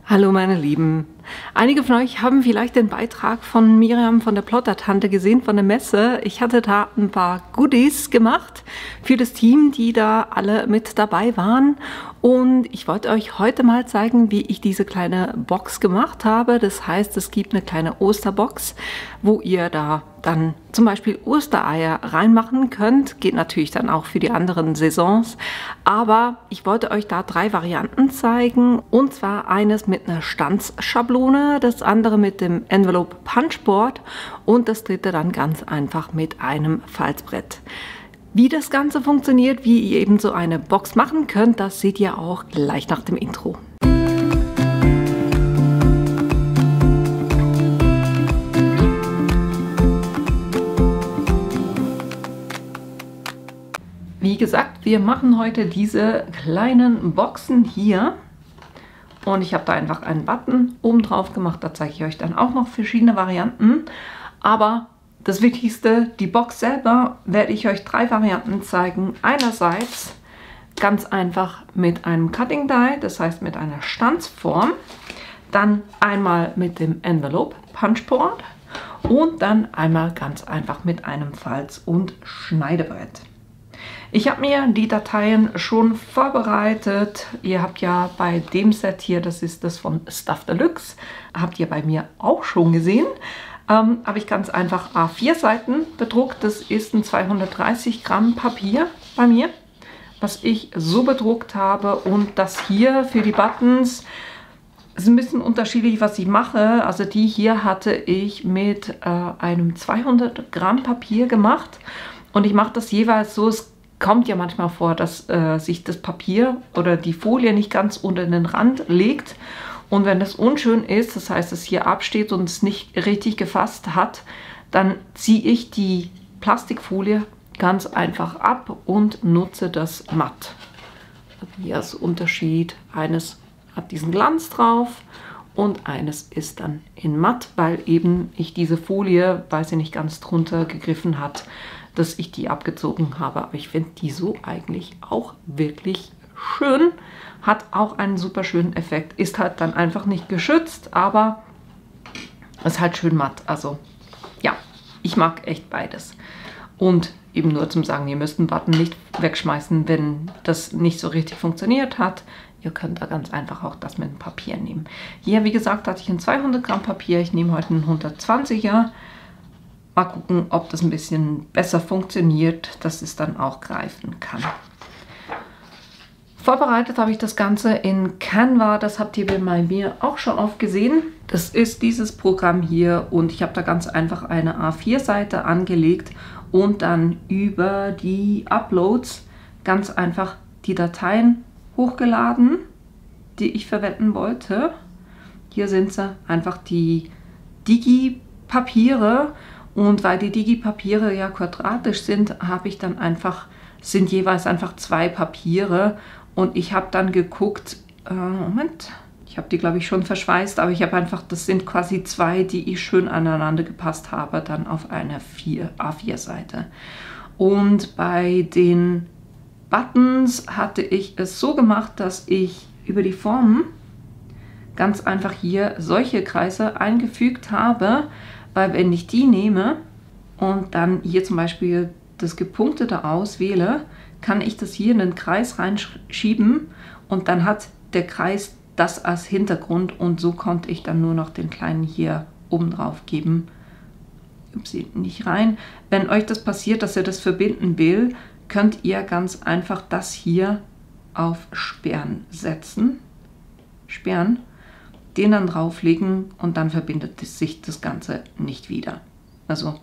Hallo meine Lieben. Einige von euch haben vielleicht den Beitrag von Miriam von der Plottertante gesehen von der Messe. Ich hatte da ein paar Goodies gemacht für das Team, die da alle mit dabei waren. Und ich wollte euch heute mal zeigen, wie ich diese kleine Box gemacht habe. Das heißt, es gibt eine kleine Osterbox, wo ihr da dann zum Beispiel Ostereier reinmachen könnt. Geht natürlich dann auch für die anderen Saisons. Aber ich wollte euch da 3 Varianten zeigen. Und zwar eines mit einer Stanzschablone, das andere mit dem Envelope Punchboard und das dritte dann ganz einfach mit einem Falzbrett. Wie das Ganze funktioniert, wie ihr eben so eine Box machen könnt, das seht ihr auch gleich nach dem Intro. Wie gesagt, wir machen heute diese kleinen Boxen hier. Und ich habe da einfach einen Button oben drauf gemacht. Da zeige ich euch dann auch noch verschiedene Varianten. Aber das Wichtigste, die Box selber, werde ich euch 3 Varianten zeigen. Einerseits ganz einfach mit einem Cutting Die, das heißt mit einer Stanzform. Dann einmal mit dem Envelope Punchboard. Und dann einmal ganz einfach mit einem Falz- und Schneidebrett. Ich habe mir die Dateien schon vorbereitet. Ihr habt ja bei dem Set hier, das ist das von Stuff Deluxe, habt ihr bei mir auch schon gesehen. Habe ich ganz einfach A4 Seiten bedruckt. Das ist ein 230 Gramm Papier bei mir, was ich so bedruckt habe. Und das hier für die Buttons ist ein bisschen unterschiedlich, was ich mache. Also die hier hatte ich mit einem 200 Gramm Papier gemacht. Und ich mache das jeweils so, es kommt ja manchmal vor, dass sich das Papier oder die Folie nicht ganz unter den Rand legt. Und wenn das unschön ist, das heißt, es hier absteht und es nicht richtig gefasst hat, dann ziehe ich die Plastikfolie ganz einfach ab und nutze das matt. Hier ist Unterschied. Eines hat diesen Glanz drauf und eines ist dann in matt, weil eben ich diese Folie, weil sie nicht ganz drunter gegriffen hat, dass ich die abgezogen habe. Aber ich finde die so eigentlich auch wirklich schön. Hat auch einen super schönen Effekt. Ist halt dann einfach nicht geschützt, aber ist halt schön matt. Also ja, ich mag echt beides. Und eben nur zum Sagen, ihr müsst einen Button nicht wegschmeißen, wenn das nicht so richtig funktioniert hat. Ihr könnt da ganz einfach auch das mit dem Papier nehmen. Hier, wie gesagt, hatte ich ein 200 Gramm Papier. Ich nehme heute einen 120er. Mal gucken, ob das ein bisschen besser funktioniert, dass es dann auch greifen kann. Vorbereitet habe ich das Ganze in Canva, das habt ihr bei mir auch schon oft gesehen. Das ist dieses Programm hier und ich habe da ganz einfach eine A4-Seite angelegt und dann über die Uploads ganz einfach die Dateien hochgeladen, die ich verwenden wollte. Hier sind sie einfach die Digi-Papiere und weil die Digi-Papiere ja quadratisch sind, habe ich dann einfach, sind jeweils einfach 2 Papiere. Und ich habe dann geguckt, Moment, ich habe die glaube ich schon verschweißt, aber ich habe einfach, das sind quasi 2, die ich schön aneinander gepasst habe, dann auf einer A4-Seite. Und bei den Buttons hatte ich es so gemacht, dass ich über die Formen ganz einfach hier solche Kreise eingefügt habe, weil wenn ich die nehme und dann hier zum Beispiel das Gepunktete auswähle, kann ich das hier in den Kreis reinschieben und dann hat der Kreis das als Hintergrund und so konnte ich dann nur noch den kleinen hier oben drauf geben. Upsi, nicht rein. Wenn euch das passiert, dass ihr das verbinden will, könnt ihr ganz einfach das hier auf Sperren setzen. Sperren, den dann drauflegen und dann verbindet sich das Ganze nicht wieder. Also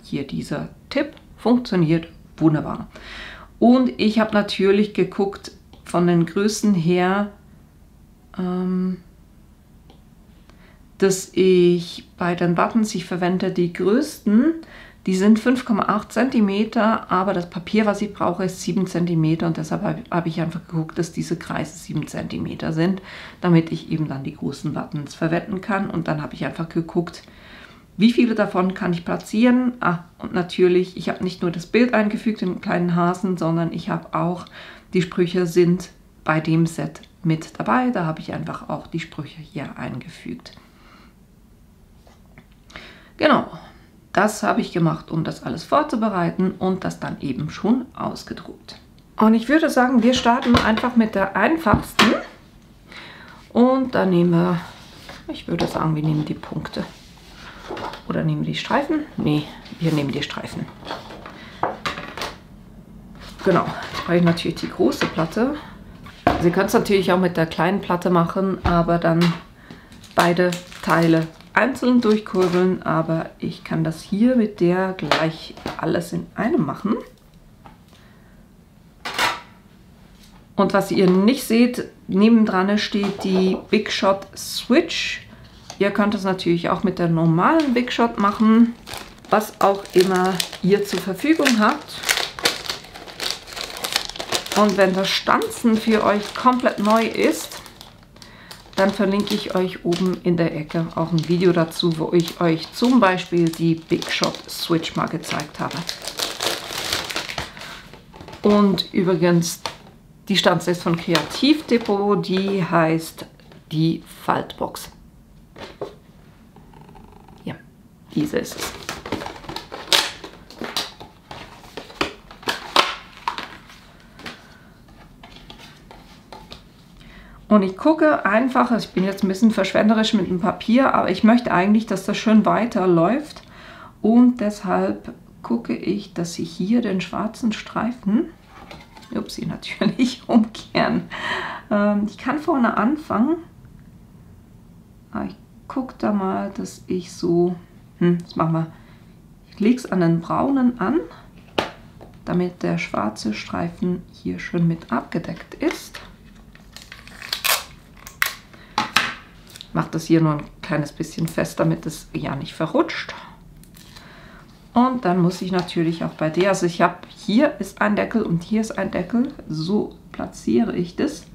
hier dieser Tipp funktioniert wunderbar. Und ich habe natürlich geguckt von den Größen her, dass ich bei den Buttons, ich verwende die größten, die sind 5,8 cm, aber das Papier, was ich brauche, ist 7 cm und deshalb habe ich einfach geguckt, dass diese Kreise 7 cm sind, damit ich eben dann die großen Buttons verwenden kann. Und dann habe ich einfach geguckt, wie viele davon kann ich platzieren? Und natürlich, ich habe nicht nur das Bild eingefügt, den kleinen Hasen, sondern ich habe auch, die Sprüche sind bei dem Set mit dabei. Da habe ich einfach auch die Sprüche hier eingefügt. Genau, das habe ich gemacht, um das alles vorzubereiten und das dann eben schon ausgedruckt. Und ich würde sagen, wir starten einfach mit der einfachsten. Und dann nehmen wir, ich würde sagen, wir nehmen die Punkte. Oder nehmen wir die Streifen? Nee, wir nehmen die Streifen. Genau, jetzt brauche ich natürlich die große Platte. Sie können es natürlich auch mit der kleinen Platte machen, aber dann beide Teile einzeln durchkurbeln. Aber ich kann das hier mit der gleich alles in einem machen. Und was ihr nicht seht, nebendran steht die Big Shot Switch. Ihr könnt es natürlich auch mit der normalen Big Shot machen, was auch immer ihr zur Verfügung habt. Und wenn das Stanzen für euch komplett neu ist, dann verlinke ich euch oben in der Ecke auch ein Video dazu, wo ich euch zum Beispiel die Big Shot Switch mal gezeigt habe. Und übrigens, die Stanze ist von Kreativdepot, die heißt die Faltbox. Ja, diese ist es. Und ich gucke einfach, ich bin jetzt ein bisschen verschwenderisch mit dem Papier, aber ich möchte eigentlich, dass das schön weiterläuft. Und deshalb gucke ich, dass ich hier den schwarzen Streifen, upsie, natürlich umkehren. Ich kann vorne anfangen, aber ich gucke da mal, dass ich so, das machen wir, ich lege es an den braunen an, damit der schwarze Streifen hier schön mit abgedeckt ist. Mache das hier nur ein kleines bisschen fest, damit es ja nicht verrutscht. Und dann muss ich natürlich auch bei der, also ich habe, hier ist ein Deckel und hier ist ein Deckel. So platziere ich das.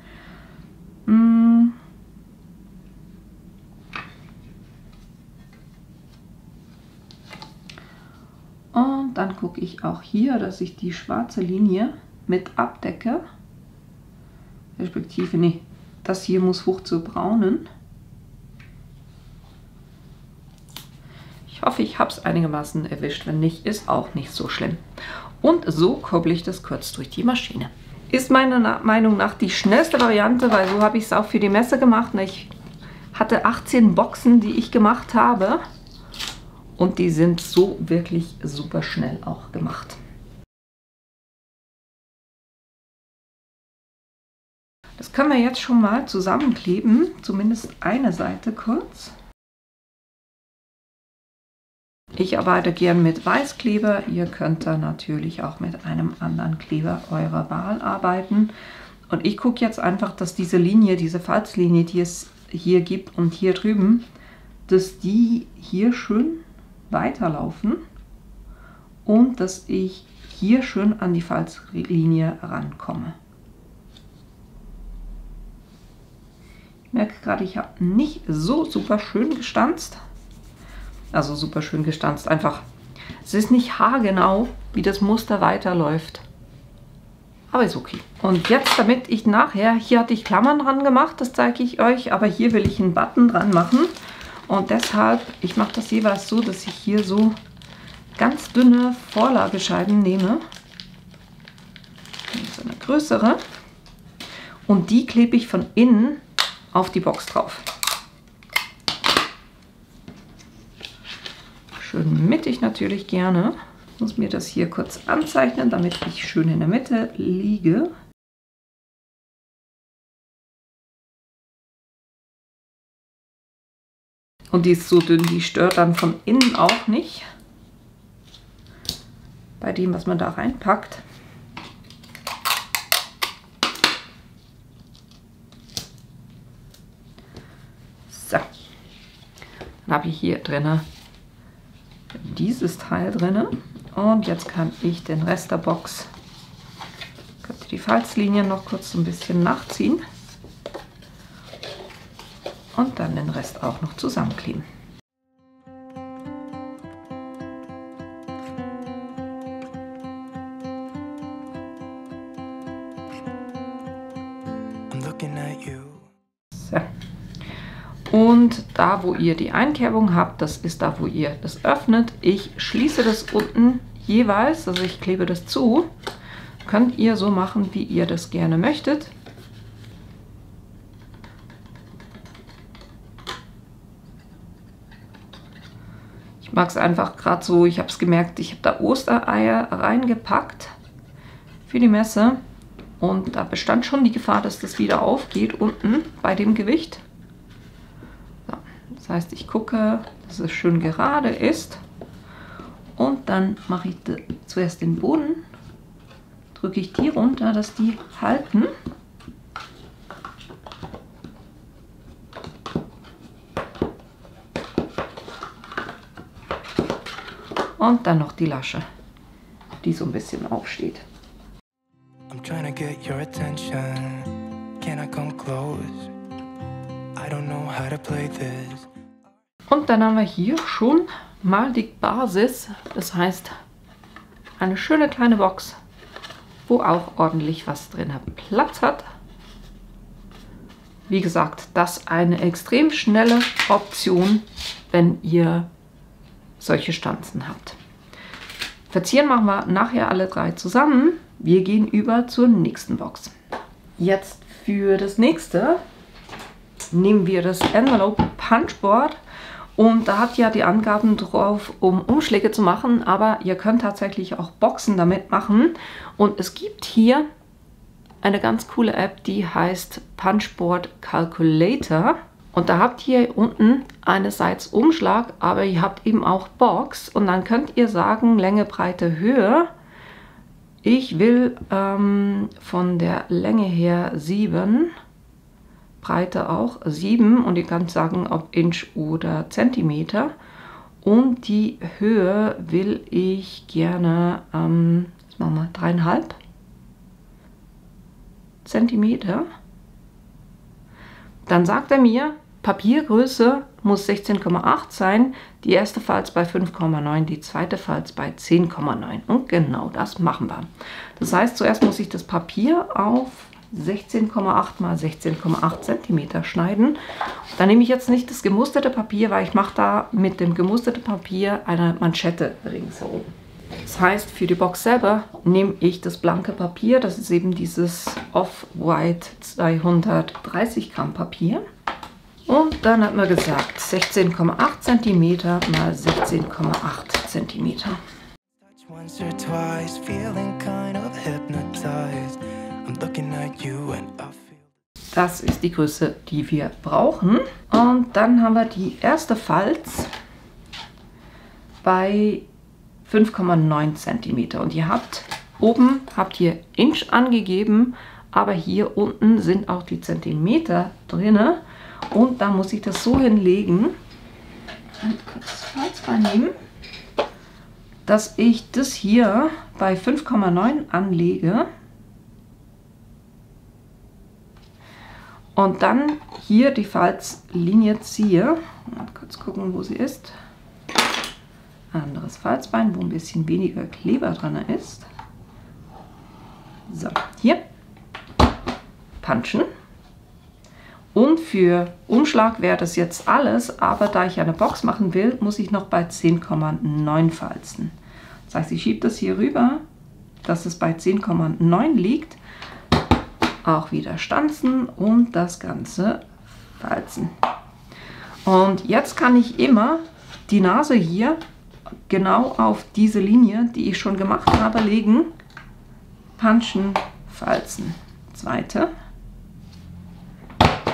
Und dann gucke ich auch hier, dass ich die schwarze Linie mit abdecke. Respektive, nee, das hier muss hoch zur braunen. Ich hoffe, ich habe es einigermaßen erwischt. Wenn nicht, ist auch nicht so schlimm. Und so kurbel ich das kurz durch die Maschine. Ist meiner Meinung nach die schnellste Variante, weil so habe ich es auch für die Messe gemacht. Ich hatte 18 Boxen, die ich gemacht habe. Und die sind so wirklich super schnell auch gemacht. Das können wir jetzt schon mal zusammenkleben. Zumindest eine Seite kurz. Ich arbeite gern mit Weißkleber. Ihr könnt da natürlich auch mit einem anderen Kleber eurer Wahl arbeiten. Und ich gucke jetzt einfach, dass diese Linie, diese Falzlinie, die es hier gibt und hier drüben, dass die hier schön weiterlaufen und dass ich hier schön an die Falzlinie rankomme. Ich merke gerade, ich habe nicht so super schön gestanzt. Also super schön gestanzt, einfach. Es ist nicht haargenau, wie das Muster weiterläuft. Aber ist okay. Und jetzt, damit ich nachher, hier hatte ich Klammern dran gemacht, das zeige ich euch, aber hier will ich einen Button dran machen. Und deshalb, ich mache das jeweils so, dass ich hier so ganz dünne Vorlagescheiben nehme. So eine größere. Und die klebe ich von innen auf die Box drauf. Schön mittig natürlich gerne. Ich muss mir das hier kurz anzeichnen, damit ich schön in der Mitte liege. Und die ist so dünn, die stört dann von innen auch nicht. Bei dem, was man da reinpackt. So. Dann habe ich hier drin dieses Teil drin und jetzt kann ich den Rest der Box, könnt ihr die Falzlinien noch kurz so ein bisschen nachziehen und dann den Rest auch noch zusammenkleben. I'm looking at you Und da, wo ihr die Einkerbung habt, das ist da, wo ihr das öffnet. Ich schließe das unten jeweils, also ich klebe das zu. Könnt ihr so machen, wie ihr das gerne möchtet. Ich mag es einfach gerade so, ich habe es gemerkt, ich habe da Ostereier reingepackt für die Messe. Und da bestand schon die Gefahr, dass das wieder aufgeht unten bei dem Gewicht. So, das heißt, ich gucke, dass es schön gerade ist. Und dann mache ich zuerst den Boden, drücke ich die runter, dass die halten. Und dann noch die Lasche, die so ein bisschen aufsteht. I'm trying to get your attention. Can I come close? I don't know how to play this. Und dann haben wir hier schon mal die Basis, das heißt eine schöne kleine Box, wo auch ordentlich was drin Platz hat. Wie gesagt, das ist eine extrem schnelle Option, wenn ihr solche Stanzen habt. Verzieren machen wir nachher alle drei zusammen. Wir gehen über zur nächsten Box. Jetzt für das nächste nehmen wir das Envelope Punchboard. Und da habt ihr ja die Angaben drauf, um Umschläge zu machen. Aber ihr könnt tatsächlich auch Boxen damit machen. Und es gibt hier eine ganz coole App, die heißt Punchboard Calculator. Und da habt ihr unten einerseits Umschlag, aber ihr habt eben auch Box. Und dann könnt ihr sagen, Länge, Breite, Höhe. Ich will von der Länge her 7, Breite auch 7. Und ihr könnt sagen, ob Inch oder Zentimeter. Und die Höhe will ich gerne, was machen wir, 3,5 Zentimeter. Dann sagt er mir, Papiergröße muss 16,8 sein, die erste Falz bei 5,9, die zweite Falz bei 10,9. Und genau das machen wir. Das heißt, zuerst muss ich das Papier auf 16,8 mal 16,8 cm schneiden. Dann nehme ich jetzt nicht das gemusterte Papier, weil ich mache da mit dem gemusterten Papier eine Manschette ringsherum. Das heißt, für die Box selber nehme ich das blanke Papier. Das ist eben dieses Off-White 230 Gramm Papier. Und dann hat man gesagt 16,8 cm mal 16,8 cm. Das ist die Größe, die wir brauchen. Und dann haben wir die erste Falz bei 5,9 cm. Und ihr habt oben Inch angegeben, aber hier unten sind auch die Zentimeter drin. Und da muss ich das so hinlegen, kurz das Falzbein nehmen, dass ich das hier bei 5,9 anlege. Und dann hier die Falzlinie ziehe. Mal kurz gucken, wo sie ist. Anderes Falzbein, wo ein bisschen weniger Kleber dran ist. So, hier punchen. Und für Umschlag wäre das jetzt alles, aber da ich eine Box machen will, muss ich noch bei 10,9 falzen. Das heißt, ich schiebe das hier rüber, dass es bei 10,9 liegt. Auch wieder stanzen und das Ganze falzen. Und jetzt kann ich immer die Nase hier genau auf diese Linie, die ich schon gemacht habe, legen. Punchen, falzen. Zweite.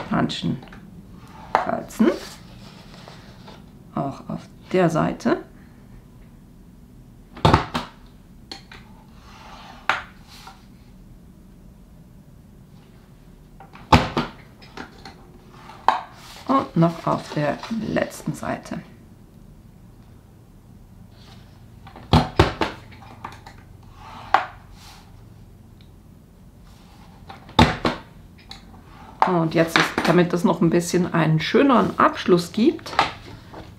Punchen, falzen. Auch auf der Seite. Und noch auf der letzten Seite. Und jetzt, damit es noch ein bisschen einen schöneren Abschluss gibt,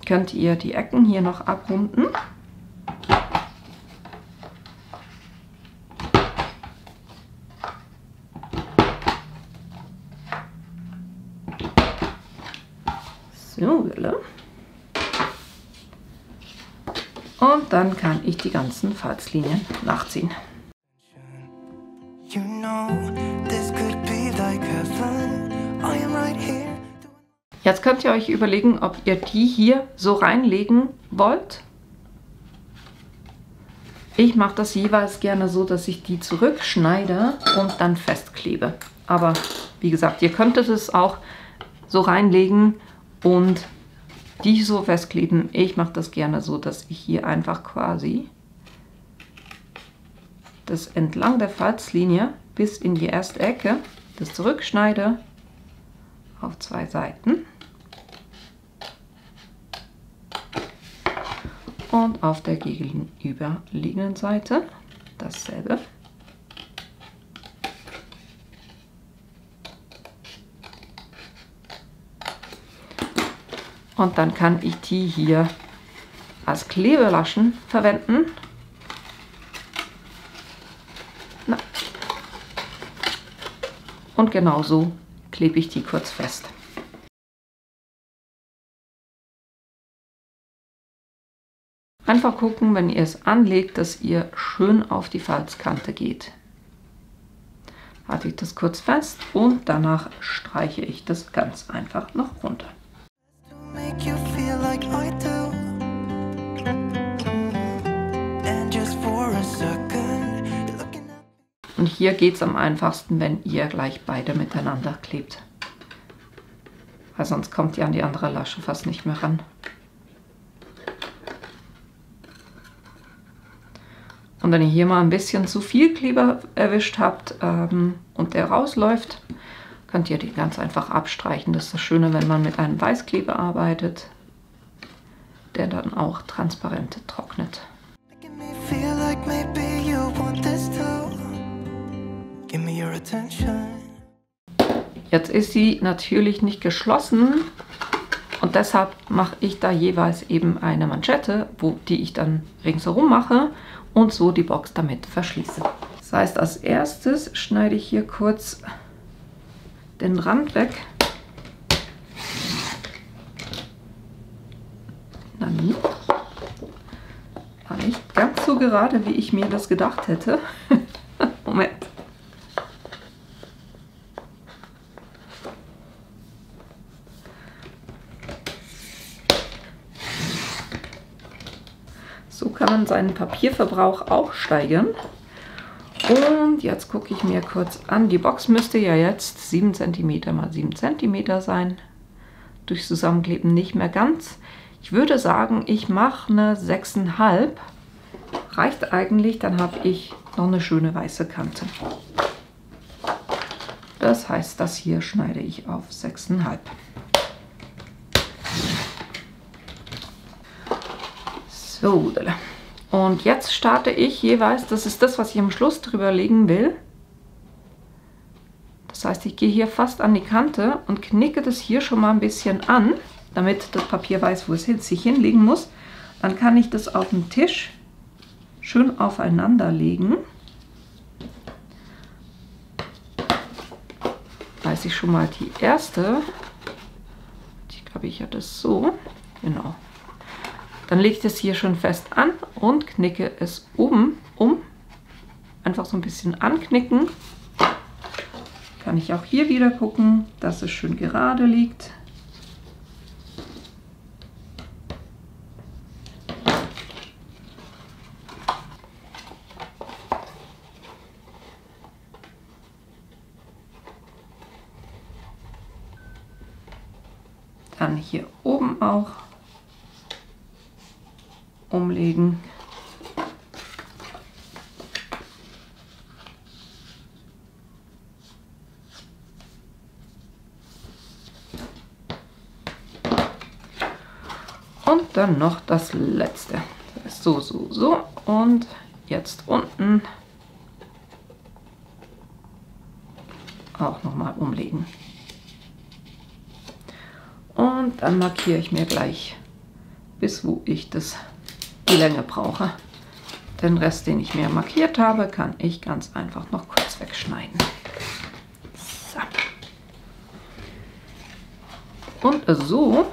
könnt ihr die Ecken hier noch abrunden. So. Und dann kann ich die ganzen Falzlinien nachziehen. You know, this could be like heaven. I am right here. Jetzt könnt ihr euch überlegen, ob ihr die hier so reinlegen wollt. Ich mache das jeweils gerne so, dass ich die zurückschneide und dann festklebe. Aber wie gesagt, ihr könntet es auch so reinlegen und die so festkleben. Ich mache das gerne so, dass ich hier einfach quasi das entlang der Falzlinie bis in die erste Ecke das zurückschneide auf 2 Seiten und auf der gegenüberliegenden Seite dasselbe. Und dann kann ich die hier als Klebelaschen verwenden. Und genauso klebe ich die kurz fest. Einfach gucken, wenn ihr es anlegt, dass ihr schön auf die Falzkante geht. Halte ich das kurz fest und danach streiche ich das ganz einfach noch runter. Make you feel like I do. And just for a second, you're looking at. Und hier geht es am einfachsten, wenn ihr gleich beide miteinander klebt. Weil sonst kommt ihr an die andere Lasche fast nicht mehr ran. Und wenn ihr hier mal ein bisschen zu viel Kleber erwischt habt und der rausläuft, könnt ihr die ganz einfach abstreichen. Das ist das Schöne, wenn man mit einem Weißkleber arbeitet, der dann auch transparent trocknet. Making me feel like maybe you want this too. Give me your attention. Jetzt ist sie natürlich nicht geschlossen und deshalb mache ich da jeweils eben eine Manschette, die ich dann ringsherum mache und so die Box damit verschließe. Das heißt, als erstes schneide ich hier kurz den Rand weg. Dann war nicht ganz so gerade, wie ich mir das gedacht hätte. Moment. So kann man seinen Papierverbrauch auch steigern. Und jetzt gucke ich mir kurz an. Die Box müsste ja jetzt 7 cm x 7 cm sein. Durch Zusammenkleben nicht mehr ganz. Ich würde sagen, ich mache eine 6,5. Reicht eigentlich, dann habe ich noch eine schöne weiße Kante. Das heißt, das hier schneide ich auf 6,5. So, und jetzt starte ich jeweils, das ist das, was ich am Schluss drüber legen will. Das heißt, ich gehe hier fast an die Kante und knicke das hier schon mal ein bisschen an, damit das Papier weiß, wo es sich hinlegen muss. Dann kann ich das auf den Tisch schön aufeinander legen. Weiß ich schon mal die erste. Ich glaube, ich hatte es so. Genau. Dann lege ich das hier schon fest an und knicke es oben um. Einfach so ein bisschen anknicken. Kann ich auch hier wieder gucken, dass es schön gerade liegt. Dann hier oben auch umlegen. Und dann noch das letzte. Das ist so. Und jetzt unten auch nochmal umlegen. Und dann markiere ich mir gleich, bis wo ich die Länge brauche. Den Rest, den ich mir markiert habe, kann ich ganz einfach noch kurz wegschneiden. So. Und so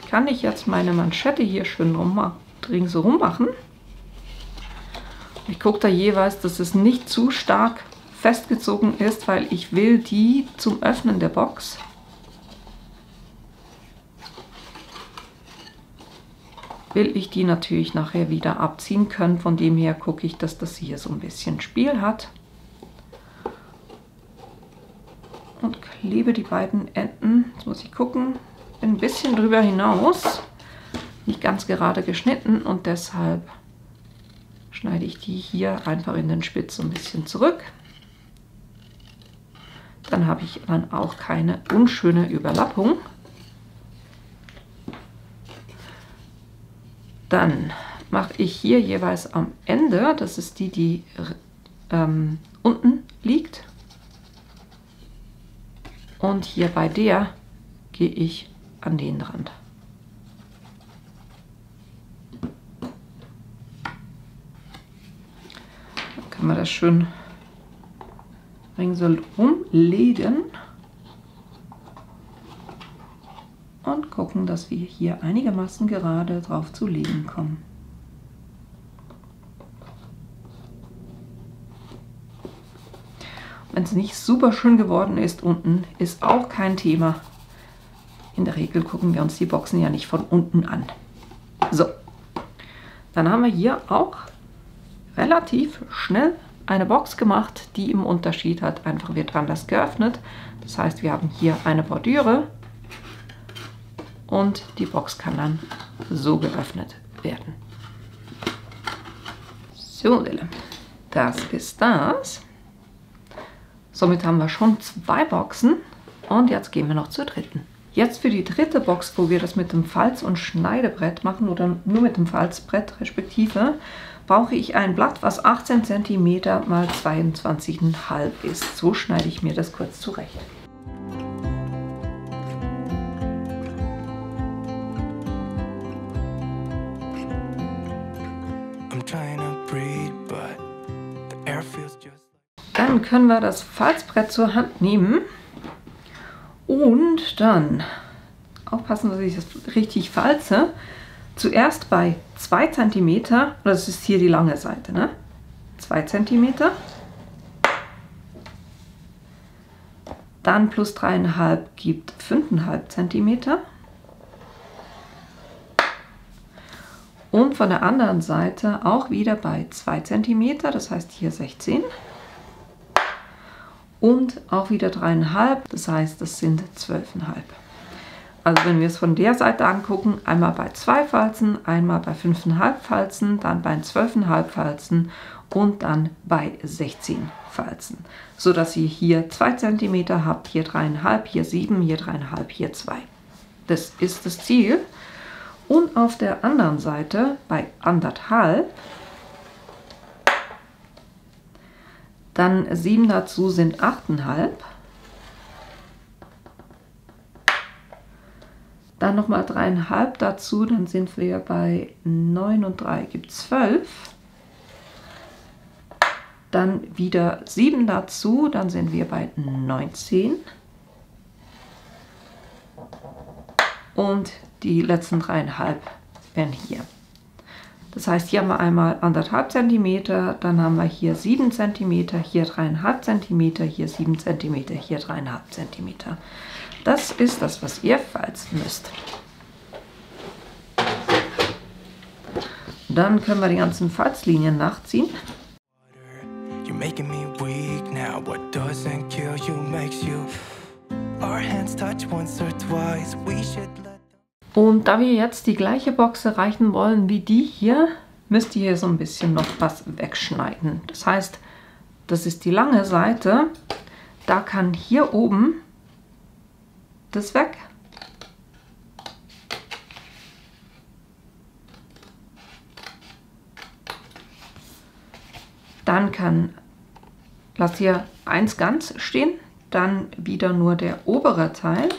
kann ich jetzt meine Manschette hier schön ringsherum machen. Ich gucke da jeweils, dass es nicht zu stark festgezogen ist, weil ich will die zum Öffnen der Box will ich die natürlich nachher wieder abziehen können. Von dem her gucke ich, dass das hier so ein bisschen Spiel hat. Und klebe die beiden Enden. Jetzt muss ich gucken. Bin ein bisschen drüber hinaus. Nicht ganz gerade geschnitten und deshalb schneide ich die hier einfach in den Spitz so ein bisschen zurück. Dann habe ich dann auch keine unschöne Überlappung. Dann mache ich hier jeweils am Ende, das ist die unten liegt. Und hier bei der gehe ich an den Rand. Dann können wir das schön ringsherum legen und gucken, dass wir hier einigermaßen gerade drauf zu liegen kommen. Wenn es nicht super schön geworden ist unten, ist auch kein Thema. In der Regel gucken wir uns die Boxen ja nicht von unten an. So, dann haben wir hier auch relativ schnell eine Box gemacht, die im Unterschied hat, einfach wird anders geöffnet. Das heißt, wir haben hier eine Bordüre und die Box kann dann so geöffnet werden. So, das ist das. Somit haben wir schon 2 Boxen und jetzt gehen wir noch zur dritten. Jetzt für die dritte Box, wo wir das mit dem Falz- und Schneidebrett machen oder nur mit dem Falzbrett respektive, brauche ich ein Blatt, was 18 cm x 22,5 ist. So schneide ich mir das kurz zurecht. Dann können wir das Falzbrett zur Hand nehmen und dann aufpassen, dass ich das richtig falze. Zuerst bei 2 cm, das ist hier die lange Seite, ne? 2 cm, dann plus 3,5 gibt 5,5 cm und von der anderen Seite auch wieder bei 2 cm, das heißt hier 16 und auch wieder 3,5, das heißt das sind 12,5. Also wenn wir es von der Seite angucken, einmal bei 2 Falzen, einmal bei 5,5 Falzen, dann bei 12,5 Falzen und dann bei 16 Falzen. So dass ihr hier 2 cm habt, hier 3,5, hier 7, hier 3,5, hier 2. Das ist das Ziel. Und auf der anderen Seite bei 1,5, dann 7 dazu sind 8,5. Dann nochmal 3,5 dazu, dann sind wir bei 9 und 3 gibt 12. Dann wieder 7 dazu, dann sind wir bei 19. Und die letzten 3,5 wären hier. Das heißt, hier haben wir einmal 1,5 cm, dann haben wir hier 7 cm, hier 3,5 cm, hier 7 cm, hier 3,5 cm. Das ist das, was ihr falzen müsst. Dann können wir die ganzen Falzlinien nachziehen. Und da wir jetzt die gleiche Box erreichen wollen wie die hier, müsst ihr hier so ein bisschen noch was wegschneiden. Das heißt, das ist die lange Seite, da kann hier oben das weg. Dann lasst ihr eins ganz stehen, dann wieder nur der obere Teil.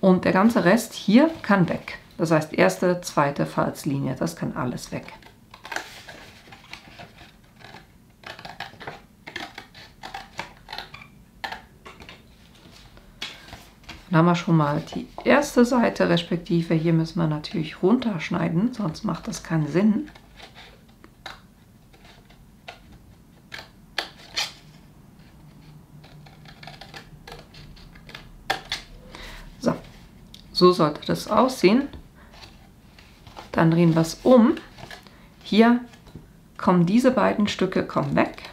Und der ganze Rest hier kann weg. Das heißt, erste, zweite Falzlinie, das kann alles weg. Dann haben wir schon mal die erste Seite, respektive hier müssen wir natürlich runterschneiden, sonst macht das keinen Sinn. So sollte das aussehen. Dann drehen wir es um. Hier kommen diese beiden Stücke weg.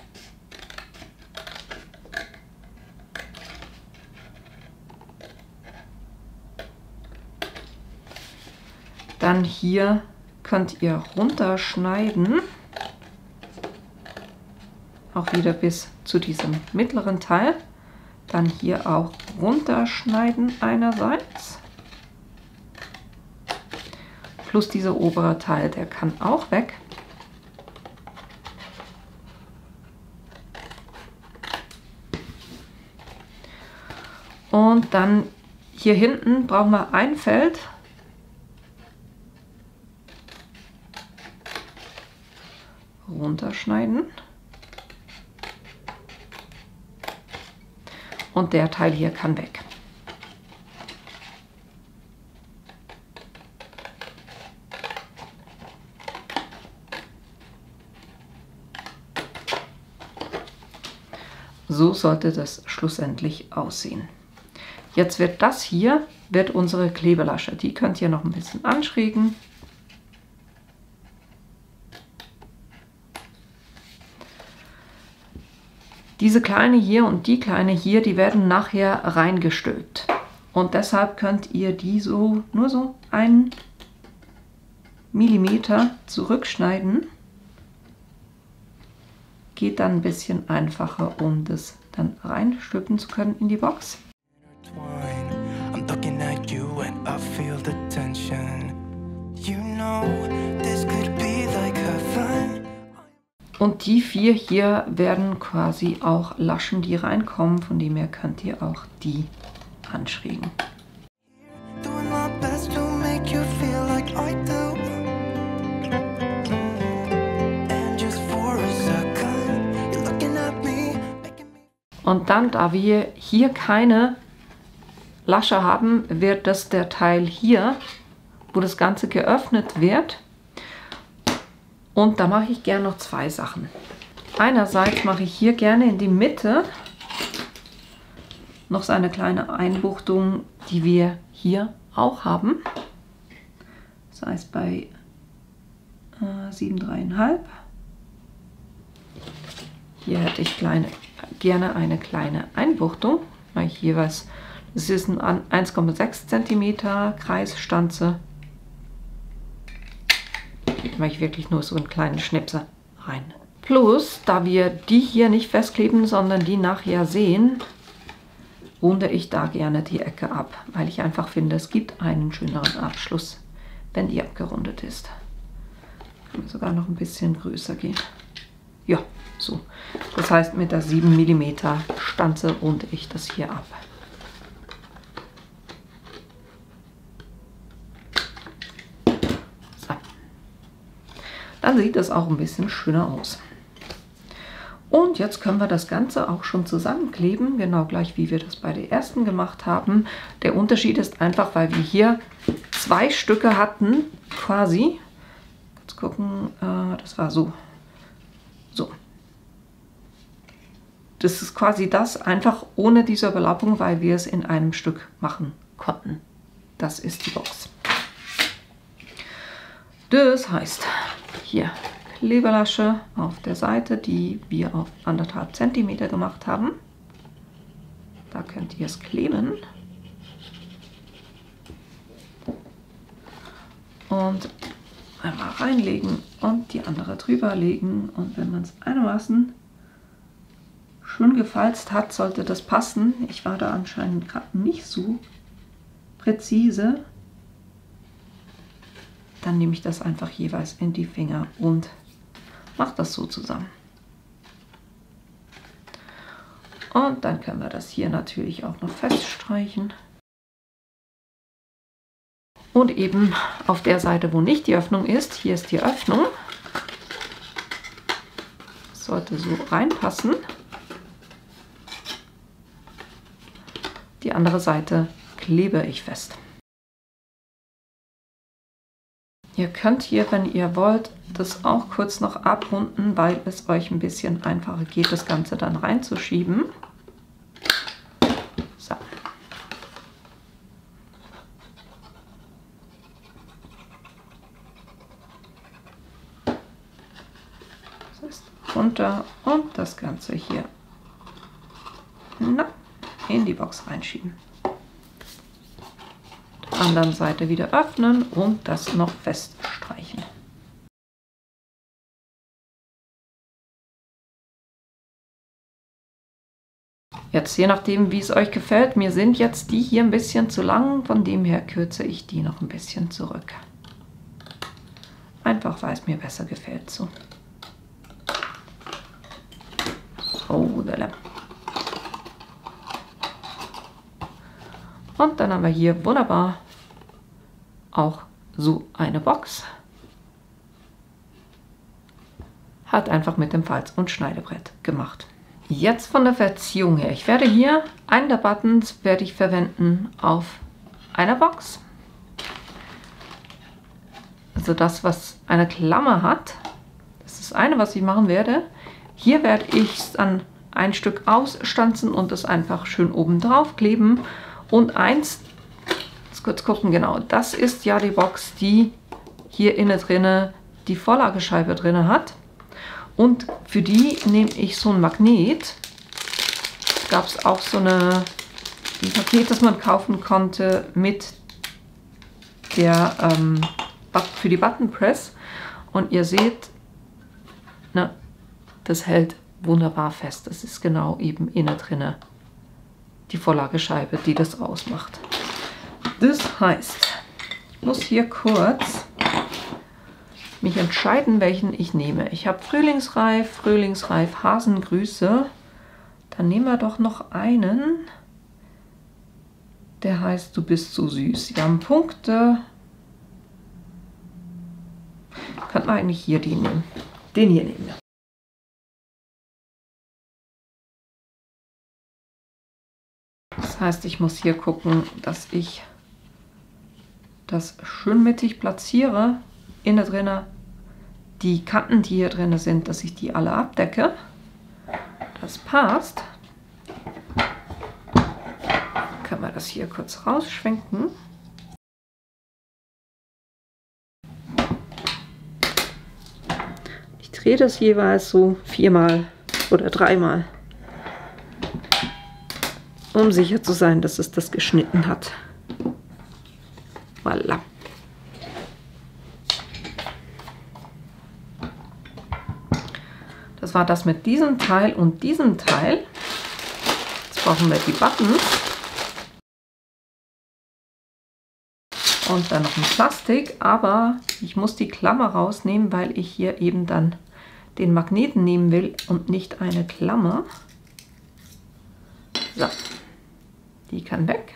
Dann hier könnt ihr runterschneiden. Auch wieder bis zu diesem mittleren Teil. Dann hier auch runterschneiden einerseits. Plus dieser obere Teil, der kann auch weg. Und dann hier hinten brauchen wir ein Feld. Runterschneiden. Und der Teil hier kann weg. So sollte das schlussendlich aussehen. Jetzt wird das hier, unsere Klebelasche. Die könnt ihr noch ein bisschen anschrägen. Diese kleine hier und die kleine hier, die werden nachher reingestülpt. Und deshalb könnt ihr die so nur so 1 Millimeter zurückschneiden. Geht dann ein bisschen einfacher, um das dann reinstülpen zu können in die Box. Und die 4 hier werden quasi auch Laschen, die reinkommen, von dem her könnt ihr auch die anschrägen. Und dann, da wir hier keine Lasche haben, wird das der Teil hier, wo das Ganze geöffnet wird. Und da mache ich gerne noch 2 Sachen. Einerseits mache ich hier gerne in die Mitte noch so eine kleine Einbuchtung, die wir hier auch haben. Das heißt bei 7,3,5. Hier hätte ich gerne eine kleine Einbuchtung, weil ich jeweils, das ist ein 1,6 cm Kreisstanze, mache ich wirklich nur so einen kleinen Schnipsel rein. Plus, da wir die hier nicht festkleben, sondern die nachher sehen, runde ich da gerne die Ecke ab, weil ich einfach finde, es gibt einen schöneren Abschluss, wenn die abgerundet ist. Kann sogar noch ein bisschen größer gehen. Ja, so. Das heißt, mit der 7 mm Stanze runde ich das hier ab. So. Dann sieht das auch ein bisschen schöner aus. Und jetzt können wir das Ganze auch schon zusammenkleben, genau gleich wie wir das bei der ersten gemacht haben. Der Unterschied ist einfach, weil wir hier 2 Stücke hatten, quasi. Kurz gucken, das war so. So. Das ist quasi das, einfach ohne diese Überlappung, weil wir es in einem Stück machen konnten. Das ist die Box. Das heißt, hier Klebelasche auf der Seite, die wir auf 1,5 cm gemacht haben. Da könnt ihr es kleben. Und einmal reinlegen und die andere drüber legen. Und wenn man es einigermaßen schön gefalzt hat, sollte das passen. Ich war da anscheinend gerade nicht so präzise. Dann nehme ich das einfach jeweils in die Finger und mache das so zusammen. Und dann können wir das hier natürlich auch noch feststreichen. Und eben auf der Seite, wo nicht die Öffnung ist, hier ist die Öffnung. Das sollte so reinpassen. Die andere Seite klebe ich fest. Ihr könnt hier, wenn ihr wollt, das auch kurz noch abrunden, weil es euch ein bisschen einfacher geht, das Ganze dann reinzuschieben. So. Das ist runter und das Ganze hier in die Box reinschieben. Anderen Seite wieder öffnen und das noch feststreichen. Jetzt je nachdem, wie es euch gefällt, mir sind jetzt die hier ein bisschen zu lang, von dem her kürze ich die noch ein bisschen zurück. Einfach, weil es mir besser gefällt so. Oh, und dann haben wir hier wunderbar auch so eine Box. Hat einfach mit dem Falz- und Schneidebrett gemacht. Jetzt von der Verziehung her. Ich werde hier einen der Buttons werde ich verwenden auf einer Box. Also das, was eine Klammer hat. Das ist das eine, was ich machen werde. Hier werde ich dann ein Stück ausstanzen und das einfach schön oben drauf kleben. Und eins, jetzt kurz gucken, genau, das ist ja die Box, die hier innen drinne die Vorlagescheibe drinne hat. Und für die nehme ich so ein Magnet. Es gab auch so ein Paket, das man kaufen konnte mit der für die Button Press. Und ihr seht, na, das hält wunderbar fest. Das ist genau eben innen drinne die Vorlagescheibe, die das ausmacht. Das heißt, ich muss hier kurz mich entscheiden, welchen ich nehme. Ich habe Frühlingsreif, Hasengrüße. Dann nehmen wir doch noch einen, der heißt Du bist so süß. Wir haben Punkte. Könnten wir eigentlich hier den nehmen. Den hier nehmen wir. Das heißt, ich muss hier gucken, dass ich das schön mittig platziere. Innen drinne die Kanten, die hier drin sind, dass ich die alle abdecke. Das passt. Können wir das hier kurz rausschwenken. Ich drehe das jeweils so 4-mal oder 3-mal, um sicher zu sein, dass es das geschnitten hat. Voilà. Das war das mit diesem Teil und diesem Teil. Jetzt brauchen wir die Buttons. Und dann noch ein Plastik, aber ich muss die Klammer rausnehmen, weil ich hier eben dann den Magneten nehmen will und nicht eine Klammer. So, die kann weg.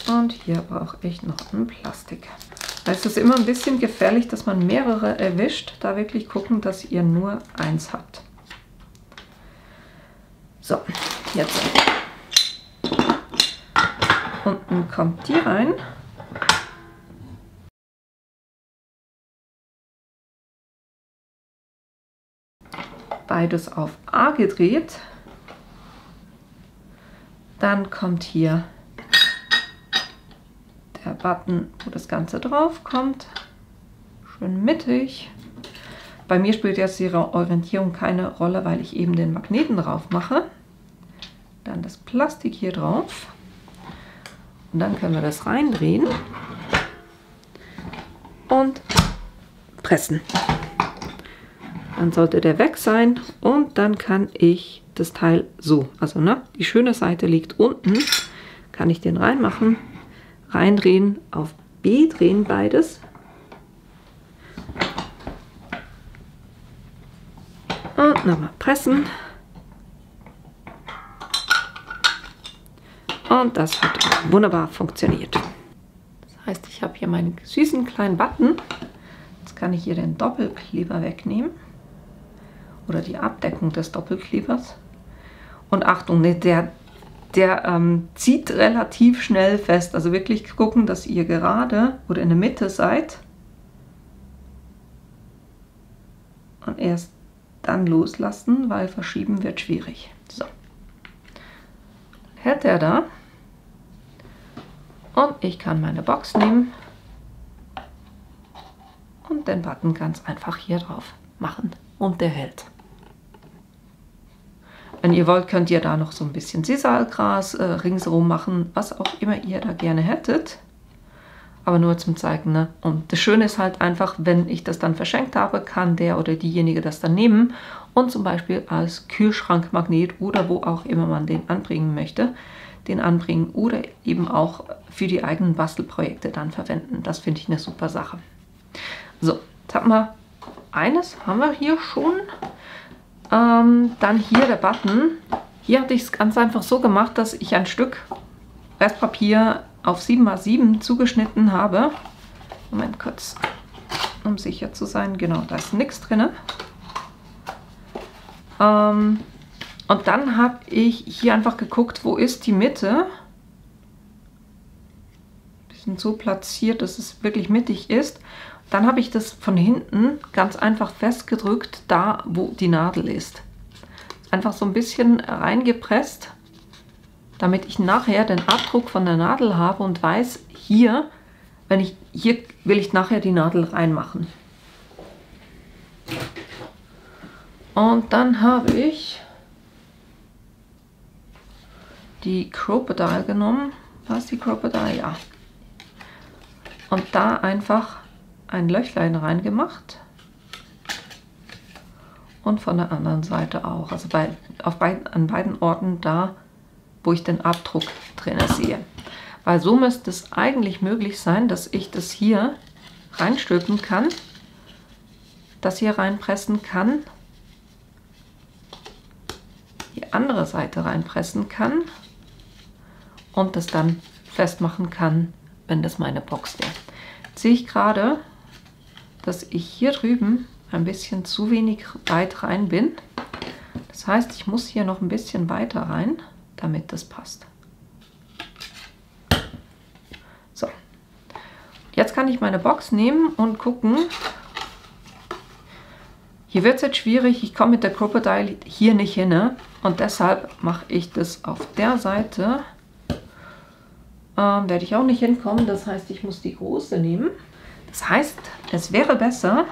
Und hier brauche ich noch ein Plastik. Es ist immer ein bisschen gefährlich, dass man mehrere erwischt. Da wirklich gucken, dass ihr nur eins habt. So, jetzt. Unten kommt die rein. Beides auf A gedreht. Dann kommt hier der Button, wo das Ganze drauf kommt. Schön mittig. Bei mir spielt jetzt die Orientierung keine Rolle, weil ich eben den Magneten drauf mache. Dann das Plastik hier drauf. Und dann können wir das reindrehen und pressen. Dann sollte der weg sein und dann kann ich das Teil so, also ne, die schöne Seite liegt unten, kann ich den reinmachen, reindrehen, auf B drehen beides. Und nochmal pressen. Und das hat wunderbar funktioniert. Das heißt, ich habe hier meinen süßen kleinen Button. Jetzt kann ich hier den Doppelkleber wegnehmen. Oder die Abdeckung des Doppelklebers. Und Achtung, der zieht relativ schnell fest. Also wirklich gucken, dass ihr gerade oder in der Mitte seid. Und erst dann loslassen, weil verschieben wird schwierig. So. Hält er da. Und ich kann meine Box nehmen und den Button ganz einfach hier drauf machen. Und der hält. Wenn ihr wollt, könnt ihr da noch so ein bisschen Sisalgras ringsherum machen, was auch immer ihr da gerne hättet. Aber nur zum Zeigen, ne? Und das Schöne ist halt einfach, wenn ich das dann verschenkt habe, kann der oder diejenige das dann nehmen und zum Beispiel als Kühlschrankmagnet oder wo auch immer man den anbringen möchte, den anbringen oder eben auch für die eigenen Bastelprojekte dann verwenden. Das finde ich eine super Sache. So, jetzt haben wir eines, haben wir hier schon. Dann hier der Button. Hier hatte ich es ganz einfach so gemacht, dass ich ein Stück Restpapier auf 7x7 zugeschnitten habe. Moment kurz, um sicher zu sein. Genau, da ist nichts drin. Und dann habe ich hier einfach geguckt, wo ist die Mitte. Ein bisschen so platziert, dass es wirklich mittig ist. Dann habe ich das von hinten ganz einfach festgedrückt, da wo die Nadel ist. Einfach so ein bisschen reingepresst, damit ich nachher den Abdruck von der Nadel habe und weiß, hier will ich nachher die Nadel reinmachen. Und dann habe ich die Crocodile genommen. War es die Crocodile? Ja. Und da einfach ein Löchlein reingemacht. Und von der anderen Seite auch. Also an beiden Orten da, wo ich den Abdruck drin sehe. Weil so müsste es eigentlich möglich sein, dass ich das hier reinstülpen kann. Das hier reinpressen kann. Die andere Seite reinpressen kann. Und das dann festmachen kann, wenn das meine Box wäre. Jetzt sehe ich gerade, dass ich hier drüben ein bisschen zu wenig weit rein bin. Das heißt, ich muss hier noch ein bisschen weiter rein, damit das passt. So, jetzt kann ich meine Box nehmen und gucken. Hier wird es jetzt schwierig, ich komme mit der Crocodile hier nicht hin, ne? Und deshalb mache ich das auf der Seite. Werde ich auch nicht hinkommen, das heißt, ich muss die große nehmen. Das heißt, es wäre besser,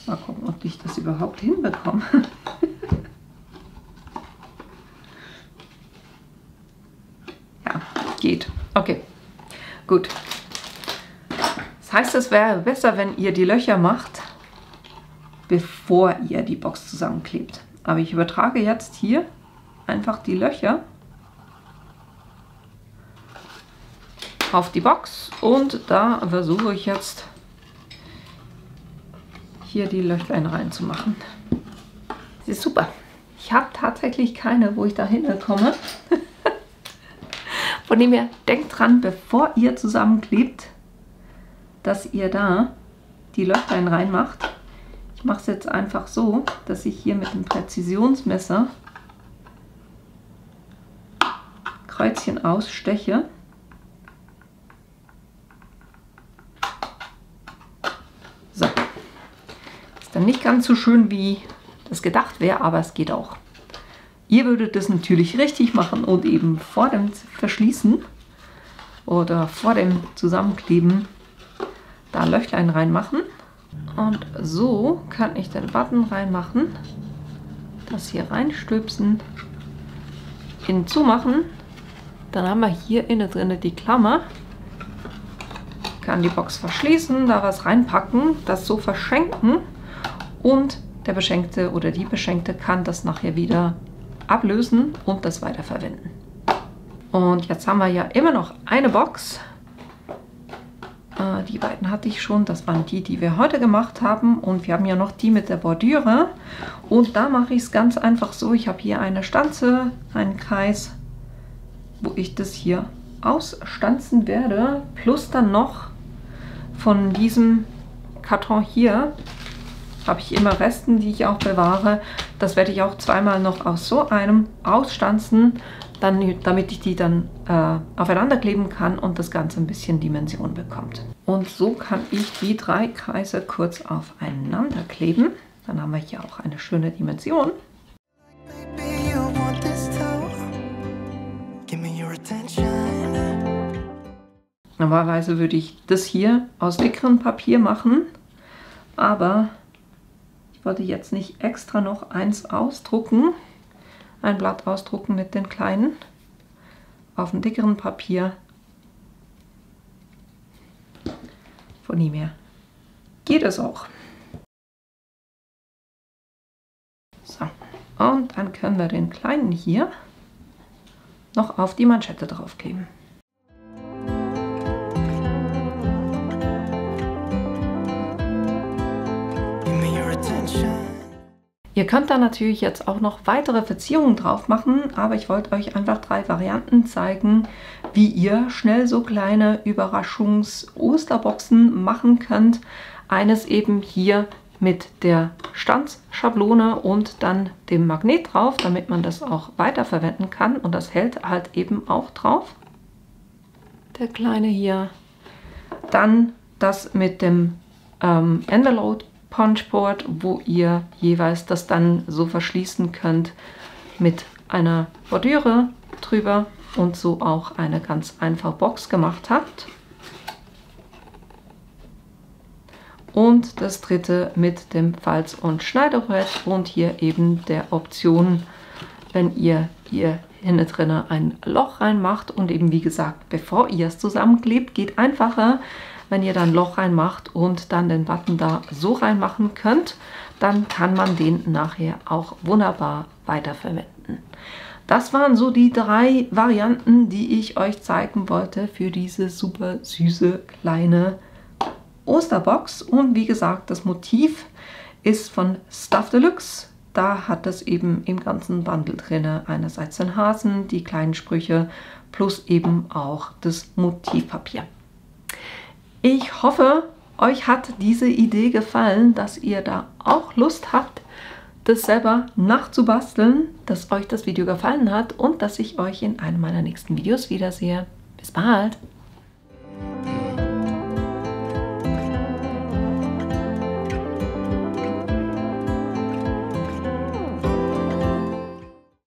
mal gucken, ob ich das überhaupt hinbekomme. Ja, geht. Okay, gut. Das heißt, es wäre besser, wenn ihr die Löcher macht, bevor ihr die Box zusammenklebt. Aber ich übertrage jetzt hier einfach die Löcher auf die Box und da versuche ich jetzt hier die Löchlein reinzumachen. Das ist super. Ich habe tatsächlich keine, wo ich da hinkomme. Von dem her, denkt dran, bevor ihr zusammenklebt, dass ihr da die Löchlein reinmacht. Ich mache es jetzt einfach so, dass ich hier mit dem Präzisionsmesser Kreuzchen aussteche. So. Ist dann nicht ganz so schön, wie das gedacht wäre, aber es geht auch. Ihr würdet das natürlich richtig machen und eben vor dem Verschließen oder vor dem Zusammenkleben da Löchlein reinmachen. Und so kann ich den Button reinmachen, das hier reinstülpsen, hinzumachen. Dann haben wir hier innen drin die Klammer. Kann die Box verschließen, da was reinpacken, das so verschenken und der Beschenkte oder die Beschenkte kann das nachher wieder ablösen und das weiterverwenden. Und jetzt haben wir ja immer noch eine Box. Die beiden hatte ich schon, das waren die, die wir heute gemacht haben und wir haben ja noch die mit der Bordüre und da mache ich es ganz einfach so, ich habe hier eine Stanze, einen Kreis, wo ich das hier ausstanzen werde. Plus dann noch von diesem Karton hier habe ich immer Resten, die ich auch bewahre. Das werde ich auch zweimal noch aus so einem ausstanzen, damit ich die dann aufeinander kleben kann und das Ganze ein bisschen Dimension bekommt. Und so kann ich die 3 Kreise kurz aufeinander kleben. Dann haben wir hier auch eine schöne Dimension. Normalerweise würde ich das hier aus dickerem Papier machen, aber ich wollte jetzt nicht extra noch eins ausdrucken, ein Blatt ausdrucken mit den kleinen. Auf dem dickeren Papier. Von ihm her geht es auch. So, und dann können wir den kleinen hier noch auf die Manschette draufkleben. Ihr könnt da natürlich jetzt auch noch weitere Verzierungen drauf machen, aber ich wollte euch einfach 3 Varianten zeigen, wie ihr schnell so kleine Überraschungs-Osterboxen machen könnt. Eines eben hier mit der Stanzschablone und dann dem Magnet drauf, damit man das auch weiterverwenden kann, und das hält halt eben auch drauf. Der kleine hier. Dann das mit dem Envelope Punchboard, wo ihr jeweils das dann so verschließen könnt mit einer Bordüre drüber und so auch eine ganz einfache Box gemacht habt. Und das dritte mit dem Falz- und Schneidebrett und hier eben der Option, wenn ihr hier hinten drin ein Loch reinmacht und eben wie gesagt, bevor ihr es zusammenklebt, geht einfacher. Wenn ihr dann ein Loch reinmacht und dann den Button da so reinmachen könnt, dann kann man den nachher auch wunderbar weiterverwenden. Das waren so die 3 Varianten, die ich euch zeigen wollte für diese super süße kleine Osterbox. Und wie gesagt, das Motiv ist von Stuff Deluxe. Da hat es eben im ganzen Bundle drin einerseits den Hasen, die kleinen Sprüche plus eben auch das Motivpapier. Ich hoffe, euch hat diese Idee gefallen, dass ihr da auch Lust habt, das selber nachzubasteln, dass euch das Video gefallen hat und dass ich euch in einem meiner nächsten Videos wiedersehe. Bis bald!